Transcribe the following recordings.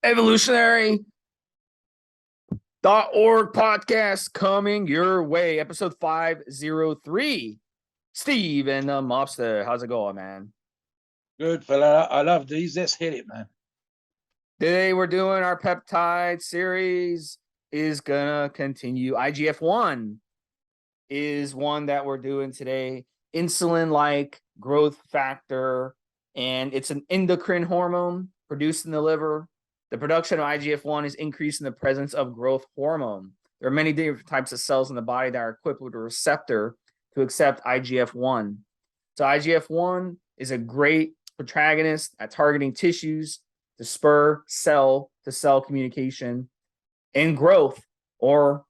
Evolutionary.org podcast coming your way. Episode 503. Steve and Da Mobster. How's it going, man? Good fella. I love these. Let's hit it, man. Today we're doing our peptide series is gonna continue. IGF-1 is one that we're doing today. Insulin-like growth factor, and it's an endocrine hormone produced in the liver. The production of IGF-1 is increasing the presence of growth hormone. There are many different types of cells in the body that are equipped with a receptor to accept IGF-1. So IGF-1 is a great protagonist at targeting tissues to spur cell-to-cell communication and growth, or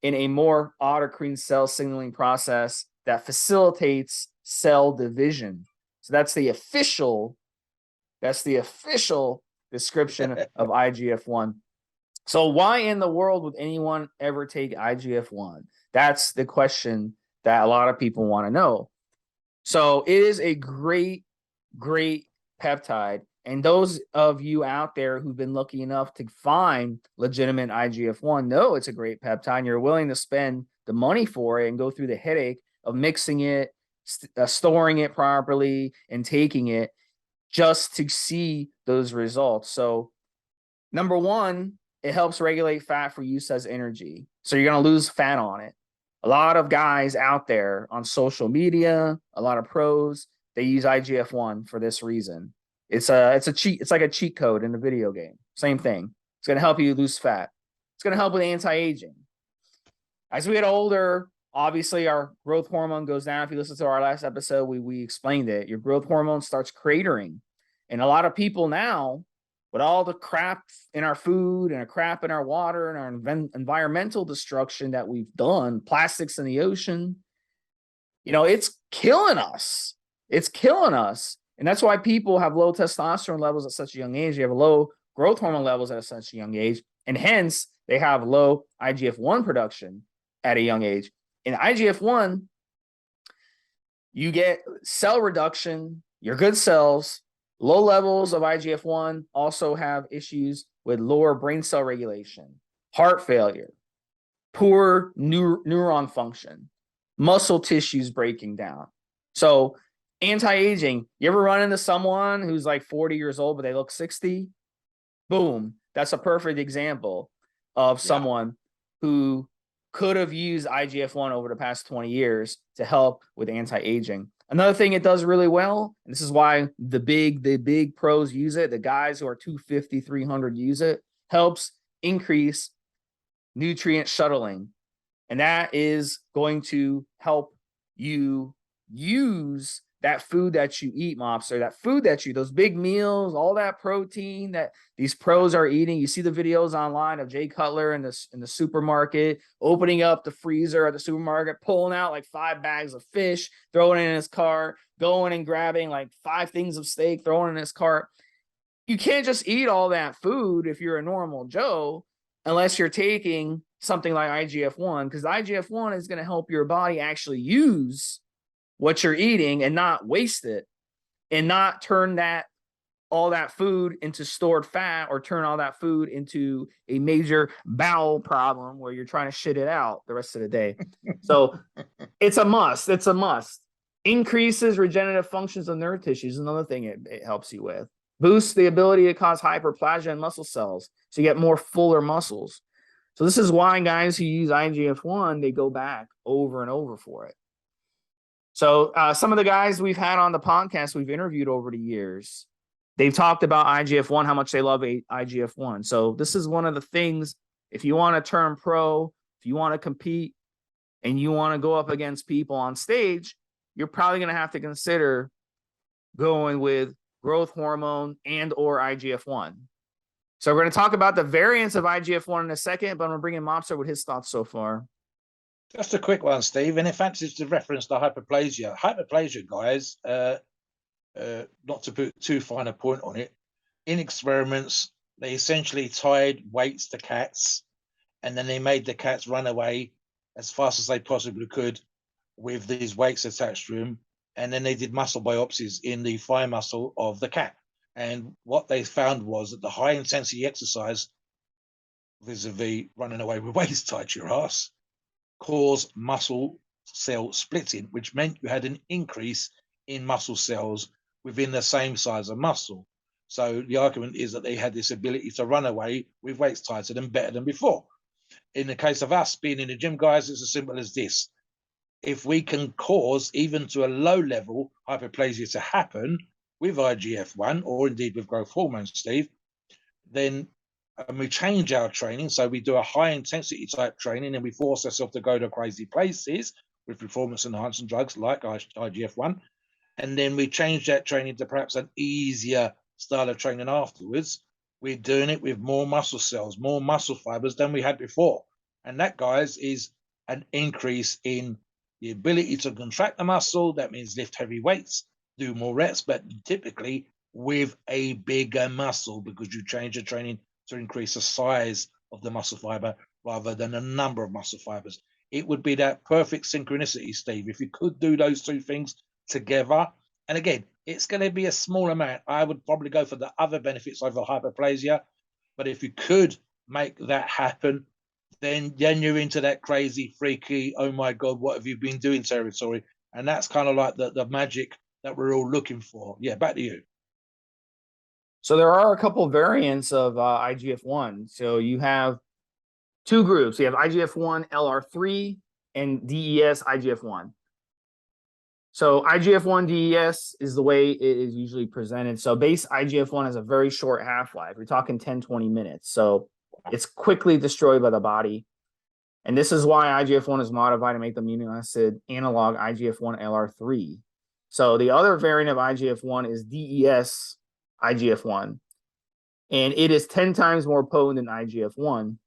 in a more autocrine cell signaling process that facilitates cell division. So that's the official description of IGF-1. So why in the world would anyone ever take IGF-1? That's the question that a lot of people want to know. So it is a great peptide. And those of you out there who've been lucky enough to find legitimate IGF-1 know it's a great peptide, and you're willing to spend the money for it and go through the headache of mixing it, storing it properly, and taking it just to see those results. So number one, it helps regulate fat for use as energy. So you're going to lose fat on it. A lot of guys out there on social media, a lot of pros, they use IGF-1 for this reason. It's like a cheat code in a video game. Same thing. It's going to help you lose fat. It's going to help with anti-aging. As we get older, obviously our growth hormone goes down. If you listen to our last episode, we explained it. Your growth hormone starts cratering. And a lot of people now, with all the crap in our food and the crap in our water and our environmental destruction that we've done, plastics in the ocean, it's killing us. It's killing us. And that's why people have low testosterone levels at such a young age. They have low growth hormone levels at such a young age. And hence, they have low IGF-1 production at a young age. In IGF-1, you get cell reduction, your good cells. Low levels of IGF-1 also have issues with lower brain cell regulation, heart failure, poor neuron function, muscle tissues breaking down. So anti-aging, you ever run into someone who's like 40 years old, but they look 60? Boom. That's a perfect example of someone who could have used IGF-1 over the past 20 years to help with anti-aging. Another thing it does really well, and this is why the big pros use it, the guys who are 250, 300 use it, helps increase nutrient shuttling. And that is going to help you use that food that you eat, Mobster, that food that those big meals, all that protein that these pros are eating. You see the videos online of Jay Cutler in the supermarket, opening up the freezer at the supermarket, pulling out like 5 bags of fish, throwing it in his cart, going and grabbing like 5 things of steak, throwing it in his cart. You can't just eat all that food if you're a normal Joe, unless you're taking something like IGF-1, because IGF-1 is going to help your body actually use what you're eating and not waste it, and not turn all that food into stored fat, or turn all that food into a major bowel problem where you're trying to shit it out the rest of the day. So it's a must. It's a must. Increases regenerative functions of nerve tissues. Another thing it helps you with. Boosts the ability to cause hyperplasia in muscle cells, so you get more fuller muscles. So this is why guys who use IGF-1, they go back over and over for it. So some of the guys we've had on the podcast, we've interviewed over the years, they've talked about IGF-1, how much they love IGF-1. So this is one of the things, if you want to turn pro, if you want to compete, and you want to go up against people on stage, you're probably going to have to consider going with growth hormone and or IGF-1. So we're going to talk about the variants of IGF-1 in a second, but I'm going to bring in Mobster with his thoughts so far. Just a quick one, Steve. And in fact, it's to reference to hyperplasia. Hyperplasia, guys, not to put too fine a point on it, in experiments, they essentially tied weights to cats, and then they made the cats run away as fast as they possibly could with these weights attached to them. And then they did muscle biopsies in the thigh muscle of the cat. And what they found was that the high intensity exercise, vis-a-vis running away with weights tied to your ass, caused muscle cell splitting, which meant you had an increase in muscle cells within the same size of muscle. So the argument is that they had this ability to run away with weights tied to them better than before. In the case of us being in the gym, guys, it's as simple as this. If we can cause, even to a low level, hyperplasia to happen with IGF-1 or indeed with growth hormone, Steve, then we change our training. So we do a high intensity type training and we force ourselves to go to crazy places with performance enhancing drugs like IGF-1. And then we change that training to perhaps an easier style of training afterwards. We're doing it with more muscle cells, more muscle fibers than we had before. And that, guys, is an increase in the ability to contract the muscle. That means lift heavy weights, do more reps, but typically with a bigger muscle, because you change the training to increase the size of the muscle fiber rather than the number of muscle fibers. It would be that perfect synchronicity, Steve, if you could do those two things together. And again, it's going to be a small amount. I would probably go for the other benefits over hyperplasia, but if you could make that happen, then you're into that crazy, freaky, oh my God, what have you been doing territory. And that's kind of like the magic that we're all looking for. Yeah, back to you. So there are a couple variants of IGF-1. So you have two groups. You have IGF-1 LR3 and DES IGF-1. So IGF-1 DES is the way it is usually presented. So base IGF-1 has a very short half-life. We're talking 10, 20 minutes. So it's quickly destroyed by the body. And this is why IGF-1 is modified to make the amino acid analog IGF-1 LR3. So the other variant of IGF-1 is DES IGF-1. And it is 10 times more potent than IGF-1.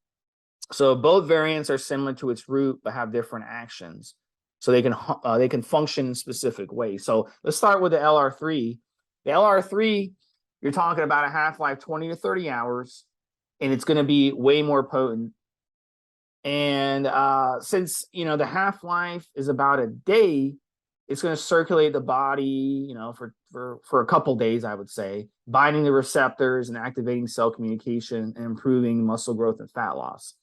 So both variants are similar to its root, but have different actions. So they can function in specific ways. So let's start with the LR3. The LR3, you're talking about a half-life 20 to 30 hours, and it's going to be way more potent. And since the half-life is about a day, it's going to circulate the body, for a couple days, I would say, binding the receptors and activating cell communication and improving muscle growth and fat loss.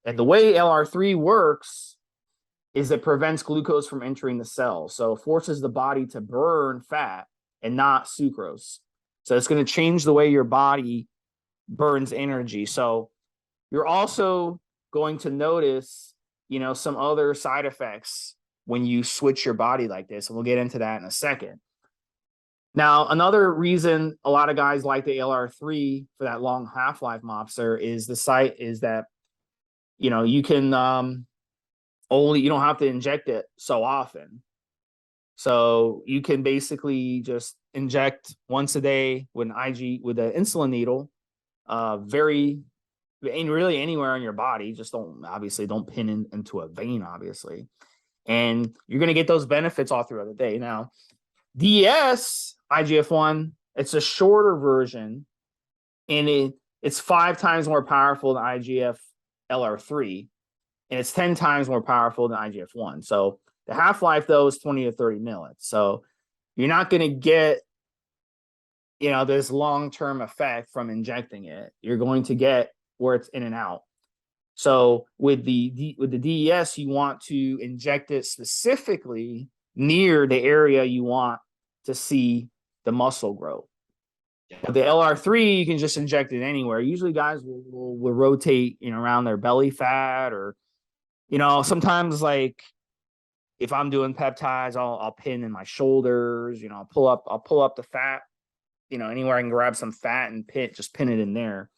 And the way LR3 works is it prevents glucose from entering the cell. So it forces the body to burn fat and not sucrose. So it's going to change the way your body burns energy. So you're also going to notice, some other side effects when you switch your body like this. And we'll get into that in a second. Now, another reason a lot of guys like the LR3 for that long half-life mobster is that, you can you don't have to inject it so often. So you can basically just inject once a day with with an insulin needle, really anywhere on your body. Just don't pin into a vein, obviously. And you're going to get those benefits all throughout the day. Now, DES IGF-1, it's a shorter version, and it's 5 times more powerful than IGF LR3, and it's 10 times more powerful than IGF-1. So the half-life, though, is 20 to 30 minutes. So you're not going to get, this long-term effect from injecting it. You're going to get where it's in and out. So with the DES, you want to inject it specifically near the area you want to see the muscle grow. With the LR3, you can just inject it anywhere. Usually guys will rotate, around their belly fat, or, sometimes, like, if I'm doing peptides, I'll pin in my shoulders, I'll pull up the fat, anywhere I can grab some fat and just pin it in there.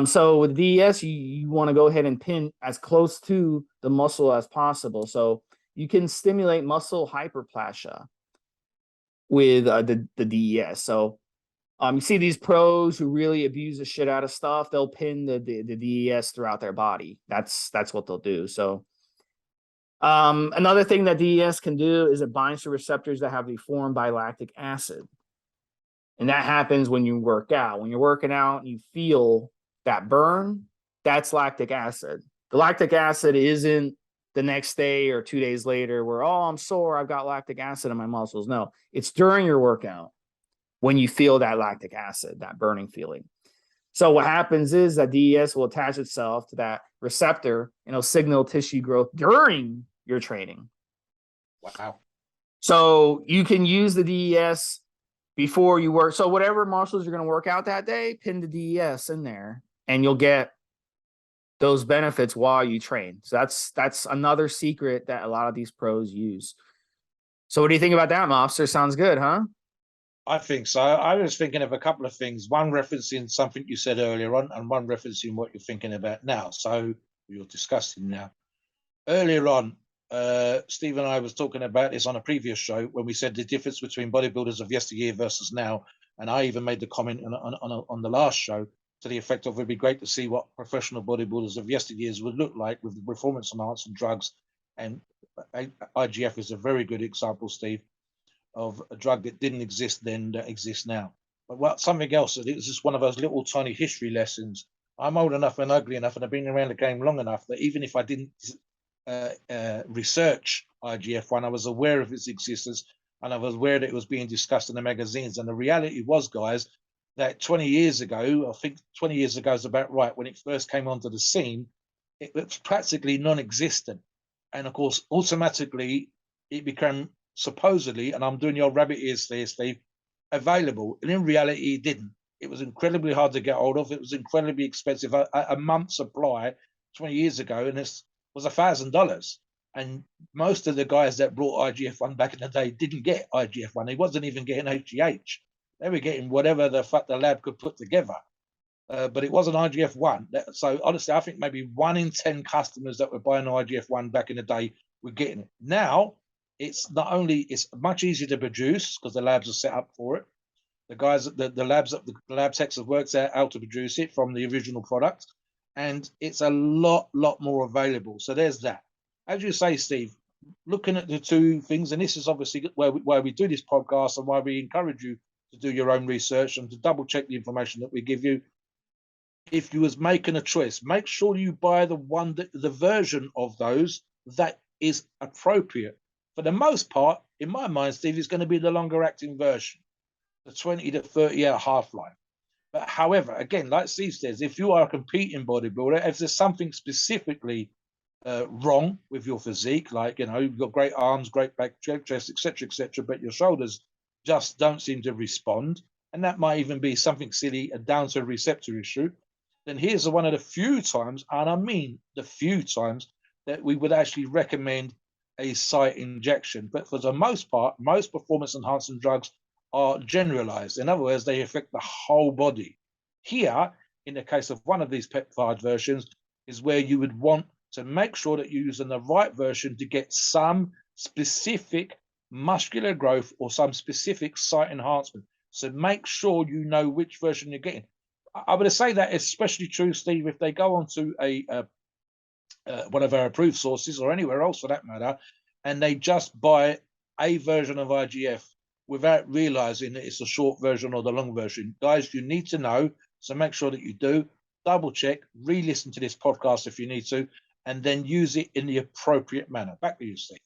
So with DES, you want to go ahead and pin as close to the muscle as possible. So you can stimulate muscle hyperplasia with the DES. So you see these pros who really abuse the shit out of stuff, they'll pin the DES throughout their body. That's what they'll do. So another thing that DES can do is it binds to receptors that have been formed by lactic acid. And that happens when you work out. When you're working out and you feel that burn, that's lactic acid. The lactic acid isn't the next day or 2 days later where, I'm sore, I've got lactic acid in my muscles. No, it's during your workout. when you feel that lactic acid, that burning feeling. So what happens is that DES will attach itself to that receptor and it'll signal tissue growth during your training. Wow. So you can use the DES before you work. So whatever muscles you're going to work out that day, pin the DES in there and you'll get those benefits while you train. So that's another secret that a lot of these pros use. So what do you think about that, Mobster? Sounds good, huh? I think so. I was thinking of a couple of things, one referencing something you said earlier on, and one referencing what you're thinking about now. So you're discussing now. Earlier on, Steve and I was talking about this on a previous show when we said the difference between bodybuilders of yesteryear versus now. And I even made the comment on the last show to the effect of it'd be great to see what professional bodybuilders of yesteryears would look like with the performance enhancing drugs. And IGF is a very good example, Steve, of a drug that didn't exist then that exists now. But what something else, it was just one of those little tiny history lessons. I'm old enough and ugly enough, and I've been around the game long enough that even if I didn't research IGF-1, I was aware of its existence, and I was aware that it was being discussed in the magazines. And the reality was, guys, that 20 years ago, I think 20 years ago is about right, when it first came onto the scene, it was practically non-existent. And of course, automatically, it became supposedly, and I'm doing your rabbit ears there, Steve, available. And in reality, it didn't. It was incredibly hard to get hold of. It was incredibly expensive. A month's supply 20 years ago, and it was $1,000. And most of the guys that brought IGF-1 back in the day didn't get IGF-1. They wasn't even getting HGH. They were getting whatever the fuck the lab could put together. But it wasn't IGF-1. So honestly, I think maybe 1 in 10 customers that were buying IGF-1 back in the day were getting it. Now, it's not only, it's much easier to produce because the labs are set up for it. The guys, the lab techs have worked out how to produce it from the original product, and it's a lot more available. So there's that. As you say, Steve, looking at the two things, and this is obviously why we do this podcast and why we encourage you to do your own research and to double check the information that we give you. If you was making a choice, make sure you buy the version of those that is appropriate. For the most part, in my mind, Steve, is going to be the longer acting version, the 20 to 30 hour half-life. But however, again, like Steve says, if you are a competing bodybuilder, if there's something specifically wrong with your physique, like, you know, you've got great arms, great back, chest, etc., but your shoulders just don't seem to respond, and that might even be something silly, down to a receptor issue, then here's one of the few times, and I mean the few times, that we would actually recommend a site injection. But for the most part, most performance enhancing drugs are generalized. In other words, they affect the whole body. Here, in the case of one of these peptide versions, is where you would want to make sure that you're using the right version to get some specific muscular growth or some specific site enhancement. So make sure you know which version you're getting. I would say that especially true, Steve, if they go onto one of our approved sources or anywhere else for that matter, and they just buy a version of IGF without realizing that it's a short version or the long version. Guys, you need to know, so make sure that you do. Double check, re-listen to this podcast if you need to, and then use it in the appropriate manner. Back to you, Steve.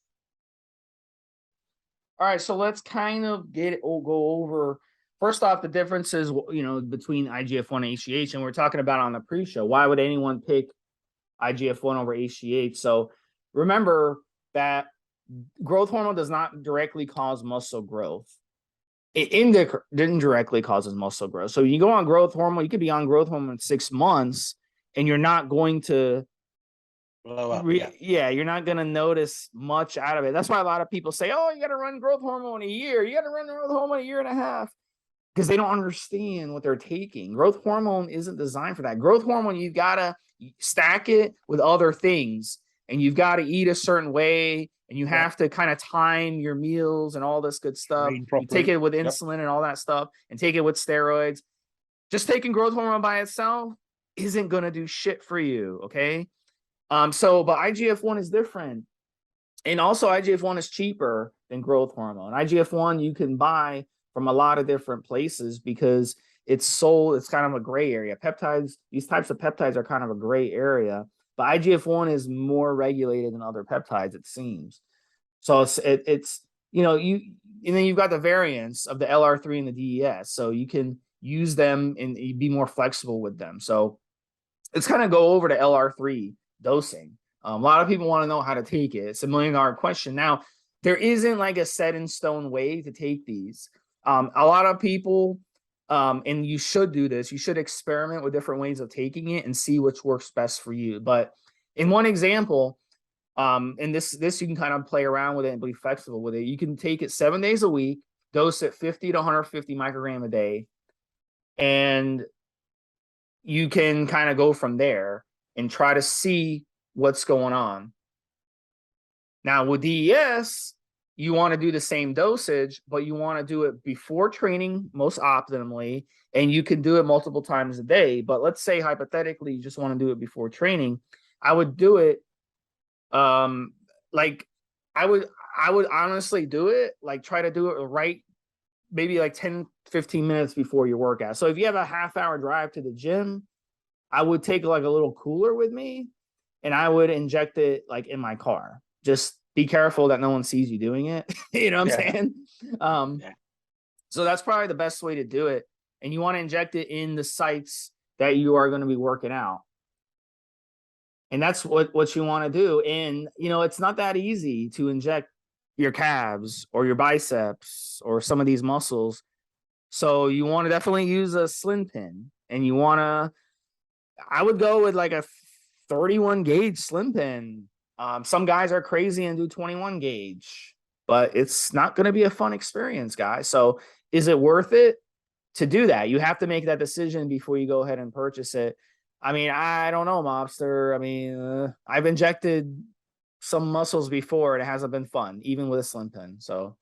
All right, so let's kind of go over, first off, the differences, you know, between IGF-1 and HGH, and we're talking about on the pre-show. Why would anyone pick IGF-1 over HGH? So remember that growth hormone does not directly cause muscle growth. It indirectly causes muscle growth. So you go on growth hormone, you could be on growth hormone 6 months, and you're not going to blow up. You're not going to notice much out of it. That's why a lot of people say, oh, you got to run growth hormone a year. You got to run growth hormone a year and a half, because they don't understand what they're taking. Growth hormone isn't designed for that. Growth hormone, you've got to stack it with other things, and you've got to eat a certain way, and you have to kind of time your meals and all this good stuff. You take it with insulin and all that stuff, and take it with steroids. Just taking growth hormone by itself isn't going to do shit for you, okay? But IGF-1 is different. And also IGF-1 is cheaper than growth hormone. IGF-1 you can buy from a lot of different places because it's sold, it's kind of a gray area. Peptides, these types of peptides are kind of a gray area, but IGF-1 is more regulated than other peptides, it seems. So it's and then you've got the variants of the LR3 and the DES, so you can use them and be more flexible with them. So let's kind of go over to LR3 dosing. A lot of people want to know how to take it. It's $1 million question. Now, there isn't like a set in stone way to take these. A lot of people, and you should do this, you should experiment with different ways of taking it and see which works best for you. But in one example, and this you can kind of play around with it and be flexible with it. You can take it 7 days a week, dose it 50 to 150 microgram a day, and you can kind of go from there and try to see what's going on. Now with DES, you want to do the same dosage, but you want to do it before training most optimally, and you can do it multiple times a day. But let's say hypothetically you just want to do it before training. I would do it like I would honestly do it, like try to do it right, maybe like 10-15 minutes before your workout. So if you have a half-hour drive to the gym, I would take like a little cooler with me and I would inject it like in my car. Just be careful that no one sees you doing it. You know what I'm saying? So that's probably the best way to do it. And you want to inject it in the sites that you are going to be working out. And that's what you want to do. And, it's not that easy to inject your calves or your biceps or some of these muscles. So you want to definitely use a slim pin, and I would go with like a 31 gauge slim pin. Some guys are crazy and do 21 gauge, but it's not going to be a fun experience, guys. So is it worth it to do that? You have to make that decision before you go ahead and purchase it. I mean, I don't know, Mobster. I mean, I've injected some muscles before and it hasn't been fun, even with a slim pin. So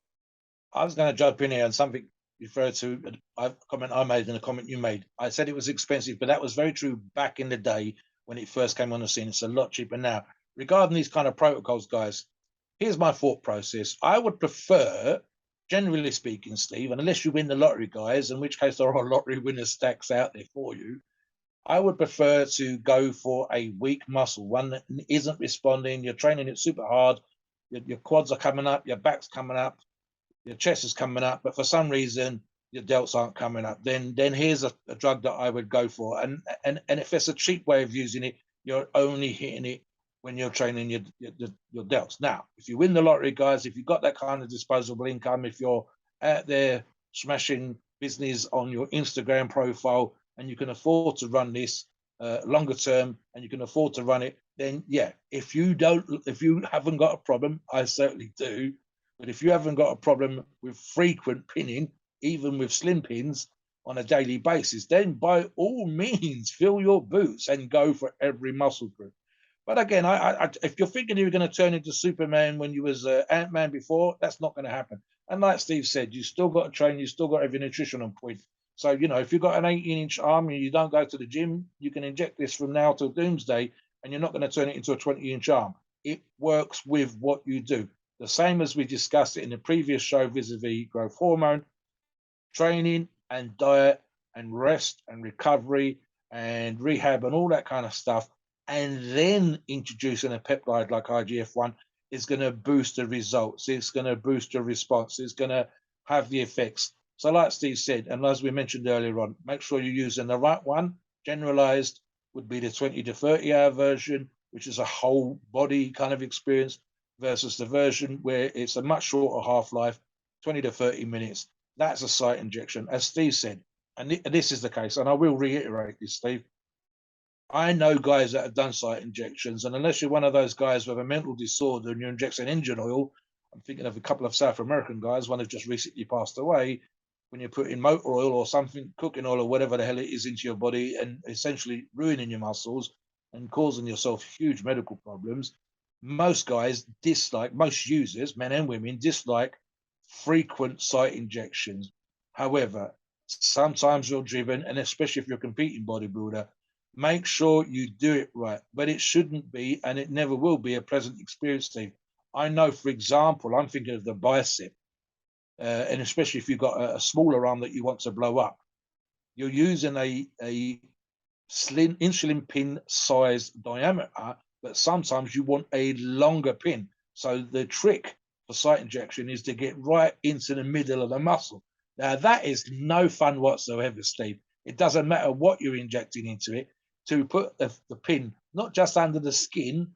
I was going to jump in here on something referred to a comment I made and a comment you made. I said it was expensive, but that was very true back in the day when it first came on the scene. It's a lot cheaper now. Regarding these kind of protocols, guys, here's my thought process. I would prefer, generally speaking, Steve, and unless you win the lottery, guys, in which case there are lottery winner stacks out there for you, I would prefer to go for a weak muscle, one that isn't responding. You're training it super hard. Your quads are coming up, your back's coming up, your chest is coming up, but for some reason your delts aren't coming up. Then here's a drug that I would go for. And if there's a cheap way of using it, you're only hitting it when you're training your delts. Now, if you win the lottery, guys, if you've got that kind of disposable income, if you're out there smashing business on your Instagram profile, and you can afford to run this longer term, and you can afford to run it, then yeah, if you haven't got a problem, I certainly do, but if you haven't got a problem with frequent pinning, even with slim pins on a daily basis, then by all means fill your boots and go for every muscle group. But again, if you're thinking you were going to turn into Superman when you was Ant-Man before, that's not going to happen. And like Steve said, you still got to train, you still got to have your nutrition on point. So, if you've got an 18-inch arm and you don't go to the gym, you can inject this from now till doomsday, and you're not going to turn it into a 20-inch arm. It works with what you do. The same as we discussed it in the previous show vis-a-vis growth hormone, training and diet and rest and recovery and rehab and all that kind of stuff, and then introducing a peptide like IGF-1 is going to boost the results. It's going to boost the response. It's going to have the effects. So like Steve said, and as we mentioned earlier on, make sure you're using the right one. Generalized would be the 20 to 30 hour version, which is a whole body kind of experience, versus the version where it's a much shorter half-life, 20 to 30 minutes. That's a site injection, as Steve said. And this is the case, and I will reiterate this, Steve. I know guys that have done site injections, and unless you're one of those guys with a mental disorder and you're injecting engine oil, I'm thinking of a couple of South American guys, one who just recently passed away, when you put in motor oil or something, cooking oil or whatever the hell it is into your body and essentially ruining your muscles and causing yourself huge medical problems. Most guys dislike, most users, men and women, dislike frequent site injections. However, sometimes you're driven, and especially if you're a competing bodybuilder, make sure you do it right. But it shouldn't be, and it never will be, a pleasant experience, Steve. I know, for example, I'm thinking of the bicep. And especially if you've got a smaller arm that you want to blow up, you're using a slim insulin pin size diameter, but sometimes you want a longer pin. So the trick site injection is to get right into the middle of the muscle. Now, that is no fun whatsoever, Steve. It doesn't matter what you're injecting into it, to put the pin not just under the skin,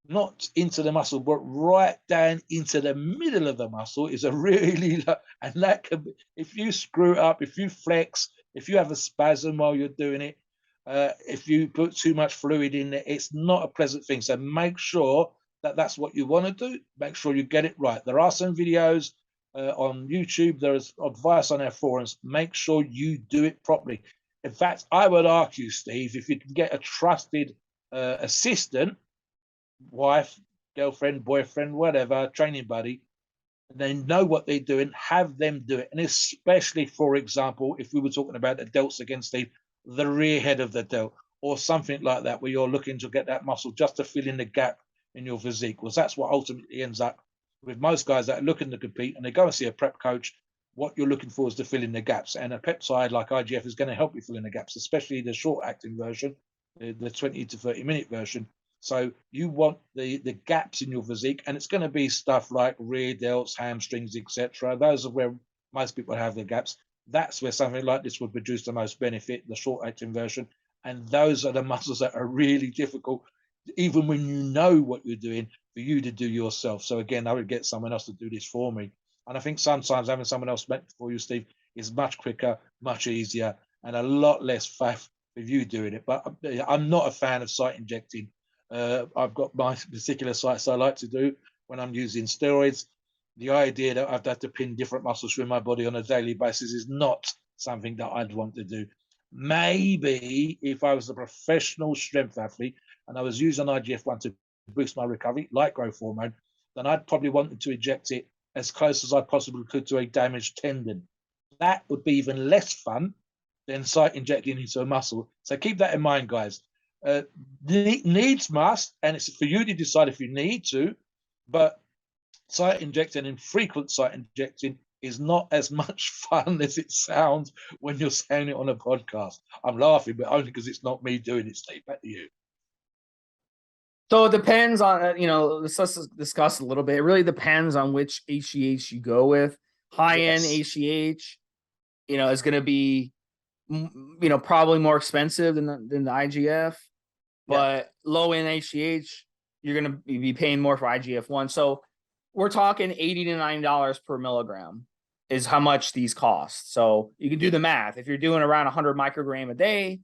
not into the muscle, but right down into the middle of the muscle is a really, and that can be, if you screw it up, if you flex, if you have a spasm while you're doing it, if you put too much fluid in there, it's not a pleasant thing. So make sure that that's what you want to do. Make sure you get it right. There are some videos on YouTube. There's advice on our forums. Make sure you do it properly. In fact, I would argue, Steve, if you can get a trusted assistant, wife, girlfriend, boyfriend, whatever, training buddy, they know what they're doing, have them do it. And especially, for example, if we were talking about the delts again, Steve, the rear head of the delt or something like that, where you're looking to get that muscle just to fill in the gap in your physique, because that's what ultimately ends up with most guys that are looking to compete and they go and see a prep coach. What you're looking for is to fill in the gaps, and a peptide like IGF is going to help you fill in the gaps, especially the short acting version, the 20 to 30 minute version. So you want the gaps in your physique, and it's going to be stuff like rear delts, hamstrings, etc. Those are where most people have their gaps. That's where something like this would produce the most benefit, the short acting version. And those are the muscles that are really difficult, even when you know what you're doing, for you to do yourself. So again, I would get someone else to do this for me. And I think sometimes having someone else make it for you, Steve, is much quicker, much easier, and a lot less faff with you doing it. But I'm not a fan of site injecting. I've got my particular sites I like to do when I'm using steroids. The idea that I've had to pin different muscles through my body on a daily basis is not something that I'd want to do. Maybe if I was a professional strength athlete and I was using IGF-1 to boost my recovery, like growth hormone, then I'd probably want to inject it as close as I possibly could to a damaged tendon. That would be even less fun than site injecting into a muscle. So keep that in mind, guys. Needs must, and it's for you to decide if you need to, but site injecting and frequent site injecting is not as much fun as it sounds when you're saying it on a podcast. I'm laughing, but only because it's not me doing it, Steve. Back to you. So it depends on, let's discuss a little bit. It really depends on which HGH you go with. High-end HGH, is going to be, probably more expensive than the IGF, but low-end HGH, you're going to be paying more for IGF-1. So we're talking $80 to $90 per milligram is how much these cost. So you can do the math. If you're doing around 100 microgram a day,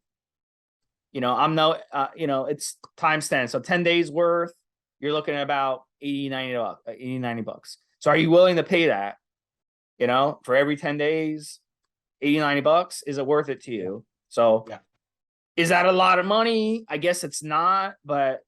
it's times 10. So 10 days worth, you're looking at about 80, 90 bucks. So are you willing to pay that, for every 10 days, 80, 90 bucks? Is it worth it to you? So is that a lot of money? I guess it's not, but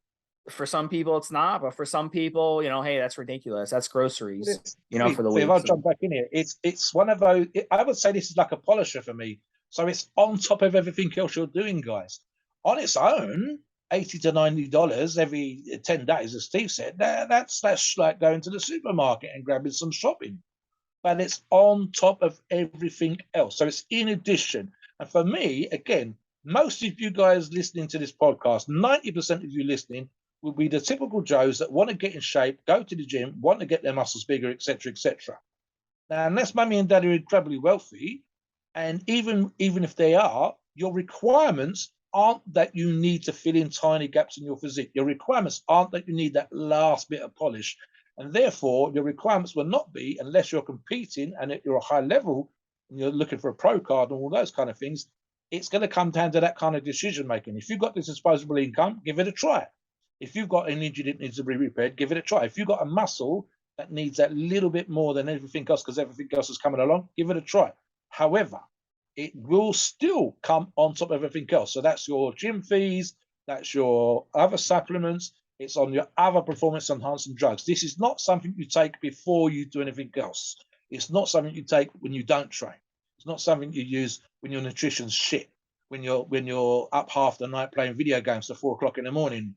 for some people it's not. But for some people, hey, that's ridiculous. That's groceries, for the week. If I jump back in here, it's one of those, I would say this is like a polisher for me. So it's on top of everything else you're doing, guys. On its own, $80 to $90 every 10 days, as Steve said, that's like going to the supermarket and grabbing some shopping. But it's on top of everything else. So it's in addition. And for me, again, most of you guys listening to this podcast, 90% of you listening will be the typical Joes that want to get in shape, go to the gym, want to get their muscles bigger, etc., etc. Now, unless mummy and daddy are incredibly wealthy, and even if they are, your requirements aren't that you need to fill in tiny gaps in your physique. Your requirements aren't that you need that last bit of polish. And therefore, your requirements will not be, unless you're competing and at you're a high level and you're looking for a pro card and all those kind of things, it's going to come down to that kind of decision making. If you've got this disposable income, give it a try. If you've got an injury that needs to be repaired, give it a try. If you've got a muscle that needs that little bit more than everything else because everything else is coming along, give it a try. However, it will still come on top of everything else. So that's your gym fees, that's your other supplements, it's on your other performance enhancing drugs. This is not something you take before you do anything else. It's not something you take when you don't train. It's not something you use when your nutrition's shit, when you're up half the night playing video games till 4 o'clock in the morning,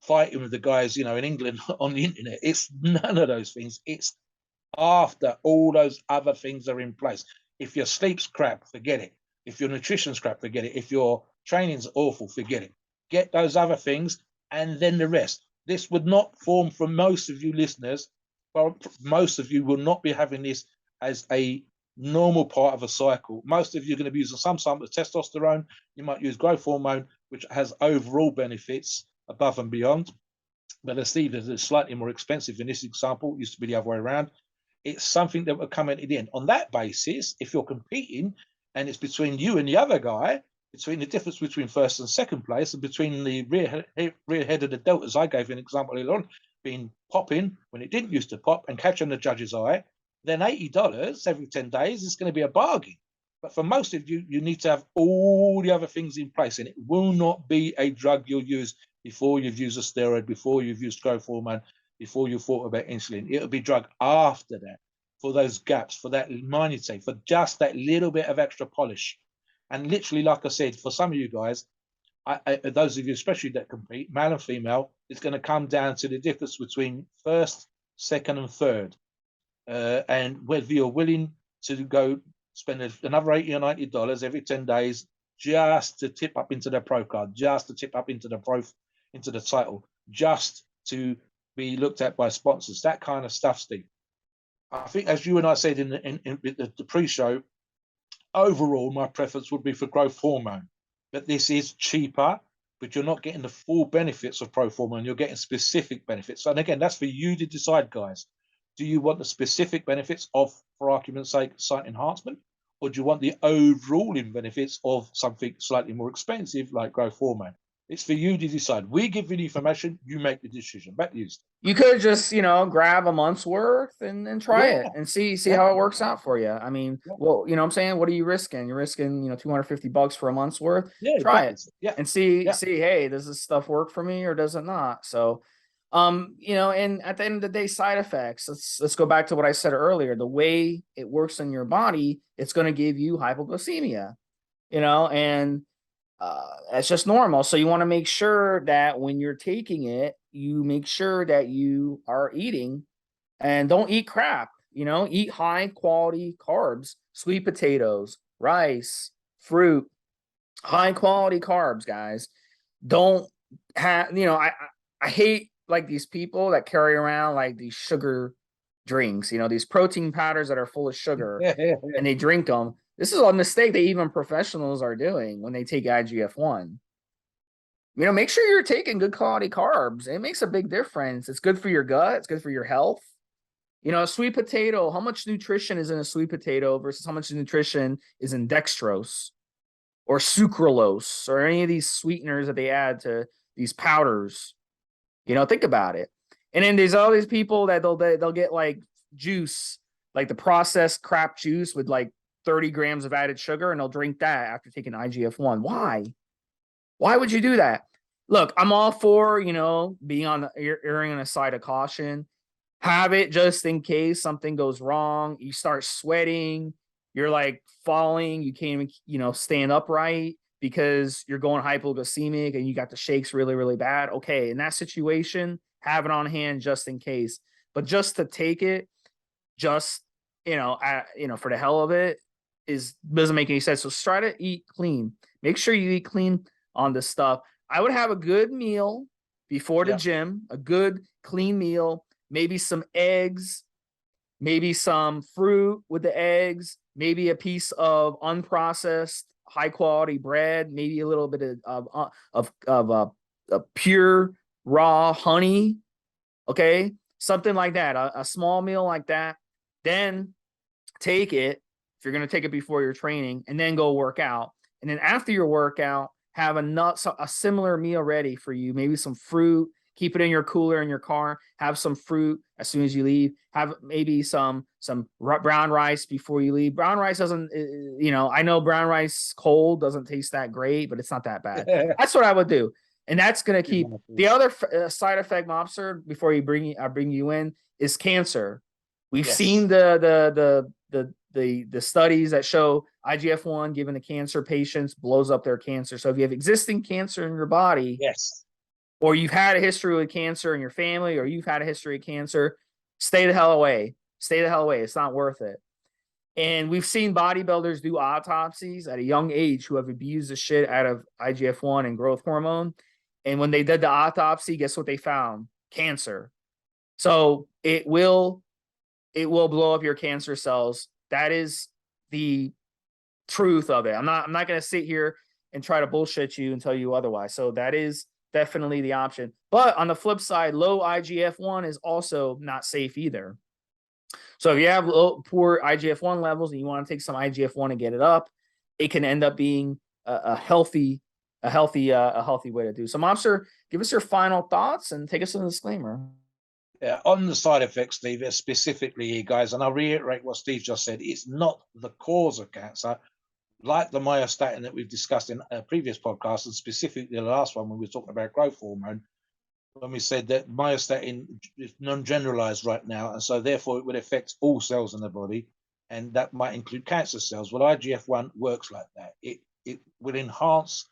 fighting with the guys, in England on the internet. It's none of those things. It's after all those other things are in place. If your sleep's crap, forget it. If your nutrition's crap, forget it. If your training's awful, forget it. Get those other things and then the rest. This would not form for most of you listeners. Well, most of you will not be having this as a normal part of a cycle. Most of you are going to be using some sort of testosterone. You might use growth hormone, which has overall benefits above and beyond. But as Steve is slightly more expensive in this example, it used to be the other way around. It's something that will come at the end. On that basis, if you're competing and it's between you and the other guy, between the difference between first and second place, and between the rear head of the deltas, I gave you an example earlier on, being popping when it didn't used to pop and catching the judge's eye, then $80 every 10 days is going to be a bargain. But for most of you, you need to have all the other things in place, and it will not be a drug you'll use before you've used a steroid, before you've used growth hormone, before you thought about insulin. It'll be drug after that, for those gaps, for that minutiae, for just that little bit of extra polish. And literally, like I said, for some of you guys, those of you especially that compete, male and female, it's going to come down to the difference between first, second, and third. And whether you're willing to go spend another $80 or $90 every 10 days just to tip up into the pro card, just to tip up into the title, just to be looked at by sponsors, that kind of stuff, Steve. I think, as you and I said in the pre-show, overall, my preference would be for growth hormone. But this is cheaper, but you're not getting the full benefits of growth hormone. You're getting specific benefits. And again, that's for you to decide, guys. Do you want the specific benefits of, for argument's sake, site enhancement? Or do you want the overall benefits of something slightly more expensive like growth hormone? It's for you to decide. We give you the information, you make the decision. Back to you, Steve. You could just, grab a month's worth and try it and see how it works out for you. I mean, well, you know what I'm saying? What are you risking? You're risking, $250 for a month's worth. Yeah, try exactly. it and see, hey, does this stuff work for me or does it not? So, and at the end of the day, side effects, let's go back to what I said earlier. The way it works in your body, it's going to give you hypoglycemia, and it's just normal. So you want to make sure that when you're taking it, you make sure that you are eating and don't eat crap, eat high quality carbs, sweet potatoes, rice, fruit, high quality carbs, guys. Don't have, I hate like these people that carry around like these sugar drinks, these protein powders that are full of sugar and they drink them. This is a mistake that even professionals are doing when they take IGF-1. Make sure you're taking good quality carbs. It makes a big difference. It's good for your gut. It's good for your health. A sweet potato, how much nutrition is in a sweet potato versus how much nutrition is in dextrose or sucralose or any of these sweeteners that they add to these powders? Think about it. And then there's all these people that they'll get like juice, like the processed crap juice with like 30 grams of added sugar, and they'll drink that after taking IGF-1. Why would you do that? Look, I'm all for, being on the erring on the side of caution. Have it just in case something goes wrong. You start sweating. You're like falling. You can't even, stand upright because you're going hypoglycemic and you got the shakes really, really bad. Okay, in that situation, have it on hand just in case. But just to take it, just, for the hell of it, doesn't make any sense. So try to eat clean. Make sure you eat clean on this stuff. I would have a good meal before the gym, a good clean meal, maybe some eggs, maybe some fruit with the eggs, maybe a piece of unprocessed high quality bread, maybe a little bit of pure raw honey. Okay, something like that, a small meal like that. Then take it if you're going to take it before your training, and then go work out. And then after your workout, have a similar meal ready for you. Maybe some fruit. Keep it in your cooler in your car. Have some fruit as soon as you leave. Have maybe some brown rice before you leave. Brown rice doesn't, I know brown rice cold doesn't taste that great, but it's not that bad. That's what I would do. And that's going to keep the other side effect, Mobster, before you bring you in, is cancer. We've seen the studies that show IGF-1 given to cancer patients blows up their cancer. So if you have existing cancer in your body, or you've had a history with cancer in your family, or you've had a history of cancer, stay the hell away. Stay the hell away. It's not worth it. And we've seen bodybuilders do autopsies at a young age who have abused the shit out of IGF-1 and growth hormone. And when they did the autopsy, guess what they found? cancer. So it will blow up your cancer cells. That is the truth of it. I'm not going to sit here and try to bullshit you and tell you otherwise. So that is definitely the option. But on the flip side, low IGF-1 is also not safe either. So if you have poor IGF-1 levels and you want to take some IGF-1 and get it up, it can end up being a healthy way to do. So, Mobster, give us your final thoughts and take us to the disclaimer. Yeah, on the side effects, Steve, specifically here, guys, and I'll reiterate what Steve just said, it's not the cause of cancer, like the myostatin that we've discussed in a previous podcast, and specifically the last one when we were talking about growth hormone, when we said that myostatin is non-generalized right now, and so therefore it would affect all cells in the body, and that might include cancer cells. Well, IGF-1 works like that. It will enhance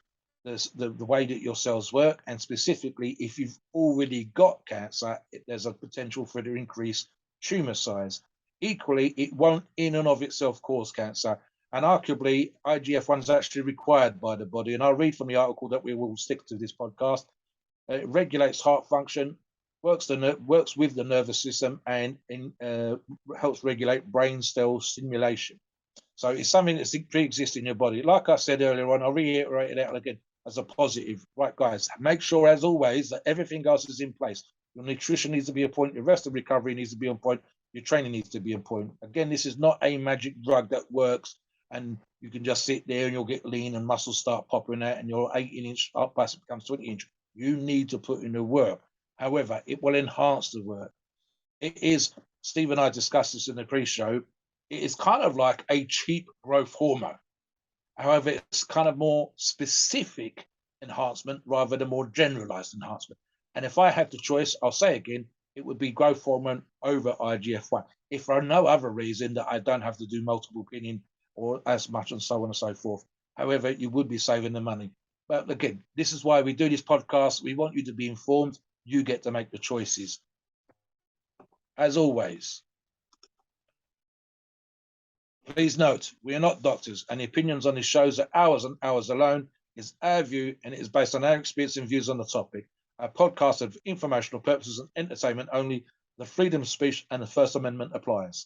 the way that your cells work, and specifically if you've already got cancer, there's a potential for it to increase tumor size. Equally, it won't in and of itself cause cancer, and arguably IGF-1 is actually required by the body. And I'll read from the article that we will stick to this podcast. It regulates heart function, works with the nervous system, and helps regulate brain cell stimulation. So it's something that's pre-exists in your body. Like I said earlier on, I'll reiterate it out again as a positive. Right, guys, make sure, as always, that everything else is in place. Your nutrition needs to be on point. Your rest of recovery needs to be on point. Your training needs to be on point. Again, this is not a magic drug that works and you can just sit there and you'll get lean and muscles start popping out and your 18-inch up plus becomes 20-inch. You need to put in the work. However, it will enhance the work. It is, Steve and I discussed this in the pre-show, it is kind of like a cheap growth hormone. However, it's kind of more specific enhancement rather than more generalized enhancement. And if I had the choice, I'll say again, it would be growth hormone over IGF-1. If for no other reason that I don't have to do multiple pinning or as much and so on and so forth. However, you would be saving the money. But again, this is why we do this podcast. We want you to be informed. You get to make the choices. As always, please note, we are not doctors, and the opinions on this shows are ours and ours alone. It's our view, and it is based on our experience and views on the topic. Our podcast is for informational purposes and entertainment only. The freedom of speech and the First Amendment applies.